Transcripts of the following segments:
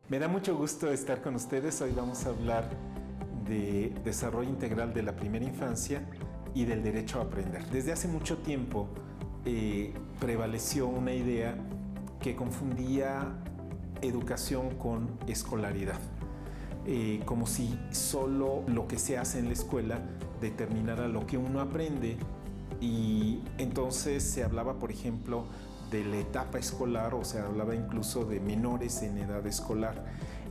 Me da mucho gusto estar con ustedes. Hoy vamos a hablar de desarrollo integral de la primera infancia y del derecho a aprender. Desde hace mucho tiempo prevaleció una idea que confundía educación con escolaridad, como si solo lo que se hace en la escuela determinara lo que uno aprende, y entonces se hablaba, por ejemplo, de la etapa escolar, o se hablaba incluso de menores en edad escolar.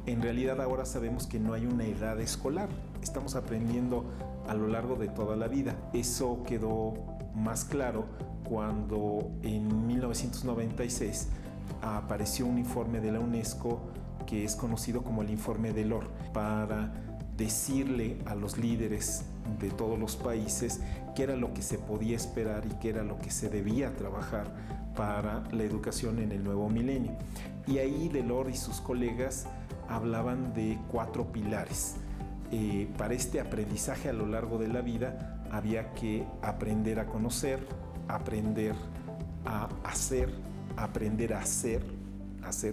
En realidad ahora sabemos que no hay una edad escolar, estamos aprendiendo a lo largo de toda la vida. Eso quedó más claro cuando en 1996 apareció un informe de la UNESCO que es conocido como el informe Delors, para decirle a los líderes de todos los países qué era lo que se podía esperar y qué era lo que se debía trabajar para la educación en el nuevo milenio. Y ahí Delors y sus colegas hablaban de 4 pilares. Para este aprendizaje a lo largo de la vida había que aprender a conocer, aprender a hacer, aprender a ser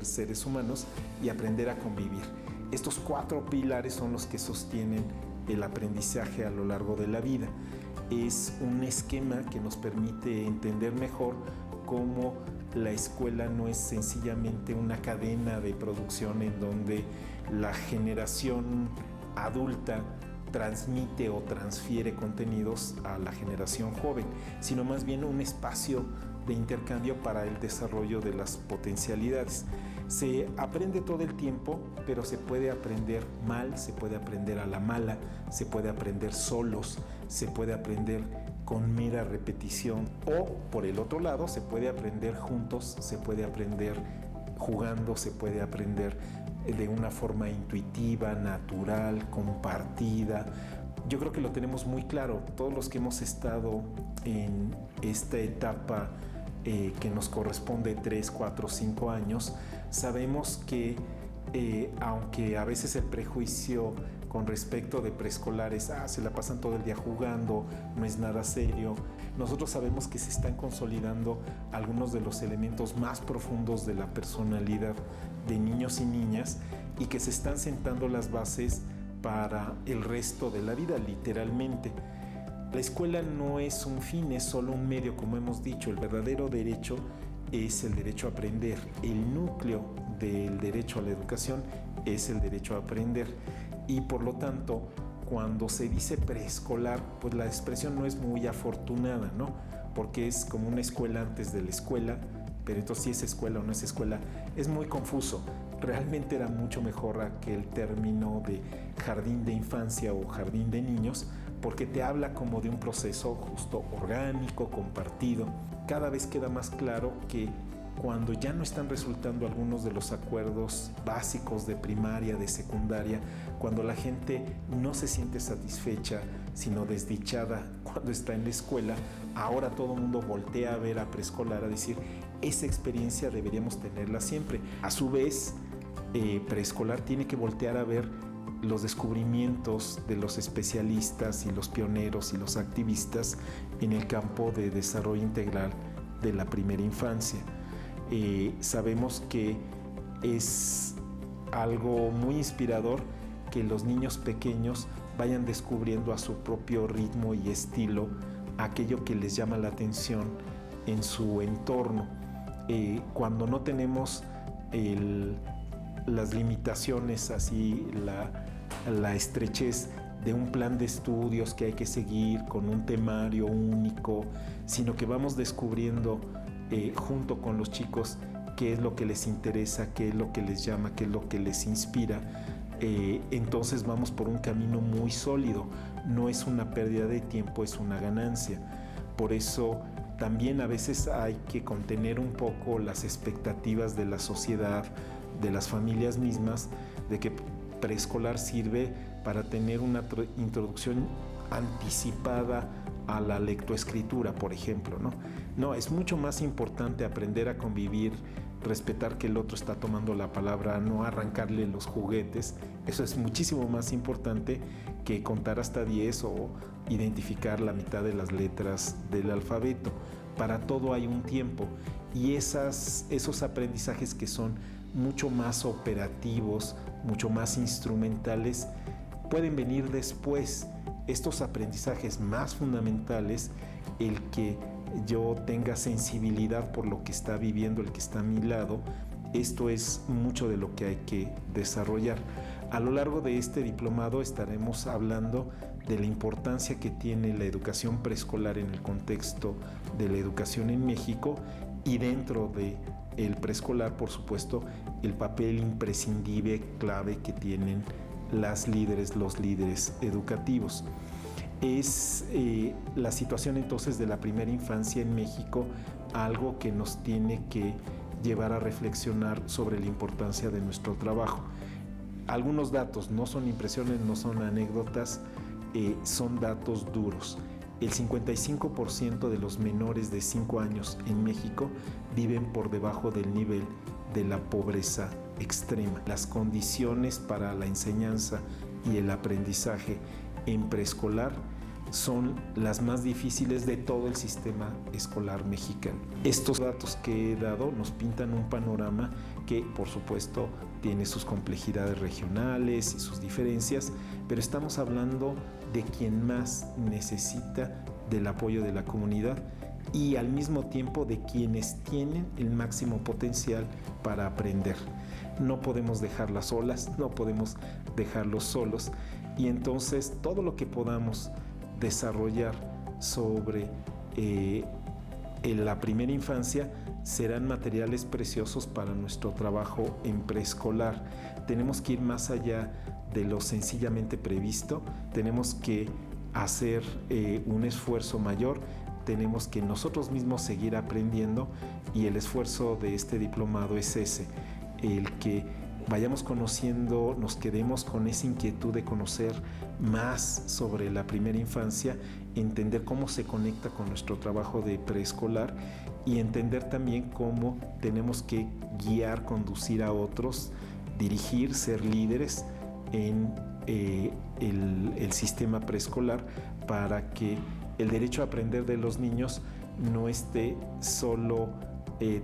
seres humanos y aprender a convivir. Estos 4 pilares son los que sostienen el aprendizaje a lo largo de la vida. Es un esquema que nos permite entender mejor cómo la escuela no es sencillamente una cadena de producción en donde la generación adulta transmite o transfiere contenidos a la generación joven, sino más bien un espacio de intercambio para el desarrollo de las potencialidades. Se aprende todo el tiempo, pero se puede aprender mal, se puede aprender a la mala, se puede aprender solos, se puede aprender con mera repetición, o por el otro lado se puede aprender juntos, se puede aprender jugando, se puede aprender de una forma intuitiva, natural, compartida. Yo creo que lo tenemos muy claro, todos los que hemos estado en esta etapa que nos corresponde 3, 4, 5 años, sabemos que aunque a veces el prejuicio con respecto de preescolares, se la pasan todo el día jugando, no es nada serio, nosotros sabemos que se están consolidando algunos de los elementos más profundos de la personalidad de niños y niñas, y que se están sentando las bases para el resto de la vida, literalmente. La escuela no es un fin, es solo un medio, como hemos dicho. El verdadero derecho es el derecho a aprender. El núcleo del derecho a la educación es el derecho a aprender. Y por lo tanto, cuando se dice preescolar, pues la expresión no es muy afortunada, ¿no? Porque es como una escuela antes de la escuela, pero entonces si es escuela o no es escuela, es muy confuso. Realmente era mucho mejor aquel término de jardín de infancia o jardín de niños, porque te habla como de un proceso justo orgánico, compartido. Cada vez queda más claro que cuando ya no están resultando algunos de los acuerdos básicos de primaria, de secundaria, cuando la gente no se siente satisfecha, sino desdichada cuando está en la escuela, ahora todo el mundo voltea a ver a preescolar, a decir, esa experiencia deberíamos tenerla siempre. A su vez, preescolar tiene que voltear a ver los descubrimientos de los especialistas y los pioneros y los activistas en el campo de desarrollo integral de la primera infancia. Sabemos que es algo muy inspirador que los niños pequeños vayan descubriendo a su propio ritmo y estilo aquello que les llama la atención en su entorno. Cuando no tenemos las limitaciones, así la estrechez de un plan de estudios que hay que seguir con un temario único, sino que vamos descubriendo junto con los chicos qué es lo que les interesa, qué es lo que les llama, qué es lo que les inspira. Entonces vamos por un camino muy sólido, no es una pérdida de tiempo, es una ganancia. Por eso también a veces hay que contener un poco las expectativas de la sociedad, de las familias mismas, de que preescolar sirve para tener una introducción anticipada a la lectoescritura, por ejemplo, ¿no? No, es mucho más importante aprender a convivir, respetar que el otro está tomando la palabra, no arrancarle los juguetes. Eso es muchísimo más importante que contar hasta 10 o identificar la mitad de las letras del alfabeto. Para todo hay un tiempo, y esos aprendizajes que son mucho más operativos, mucho más instrumentales, pueden venir después. Estos aprendizajes más fundamentales, el que yo tenga sensibilidad por lo que está viviendo el que está a mi lado, esto es mucho de lo que hay que desarrollar. A lo largo de este diplomado estaremos hablando de la importancia que tiene la educación preescolar en el contexto de la educación en México, y dentro de el preescolar, por supuesto, el papel imprescindible, clave que tienen los líderes educativos. Es la situación entonces de la primera infancia en México algo que nos tiene que llevar a reflexionar sobre la importancia de nuestro trabajo. Algunos datos, no son impresiones, no son anécdotas, son datos duros. El 55% de los menores de 5 años en México viven por debajo del nivel de la pobreza extrema. Las condiciones para la enseñanza y el aprendizaje en preescolar son las más difíciles de todo el sistema escolar mexicano. Estos datos que he dado nos pintan un panorama que, por supuesto, tiene sus complejidades regionales y sus diferencias, pero estamos hablando de quien más necesita del apoyo de la comunidad y al mismo tiempo de quienes tienen el máximo potencial para aprender. No podemos dejarlas solas, no podemos dejarlos solos, y entonces todo lo que podamos desarrollar sobre la primera infancia serán materiales preciosos para nuestro trabajo en preescolar. Tenemos que ir más allá de lo sencillamente previsto, tenemos que hacer un esfuerzo mayor, tenemos que nosotros mismos seguir aprendiendo, y el esfuerzo de este diplomado es ese, el que vayamos conociendo, nos quedemos con esa inquietud de conocer más sobre la primera infancia, entender cómo se conecta con nuestro trabajo de preescolar y entender también cómo tenemos que guiar, conducir a otros, dirigir, ser líderes en el sistema preescolar, para que el derecho a aprender de los niños no esté solo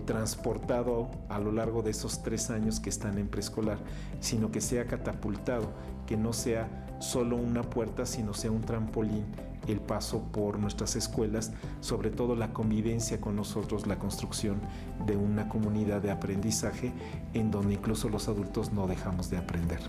transportado a lo largo de esos 3 años que están en preescolar, sino que sea catapultado, que no sea solo una puerta, sino sea un trampolín el paso por nuestras escuelas, sobre todo la convivencia con nosotros, la construcción de una comunidad de aprendizaje en donde incluso los adultos no dejamos de aprender.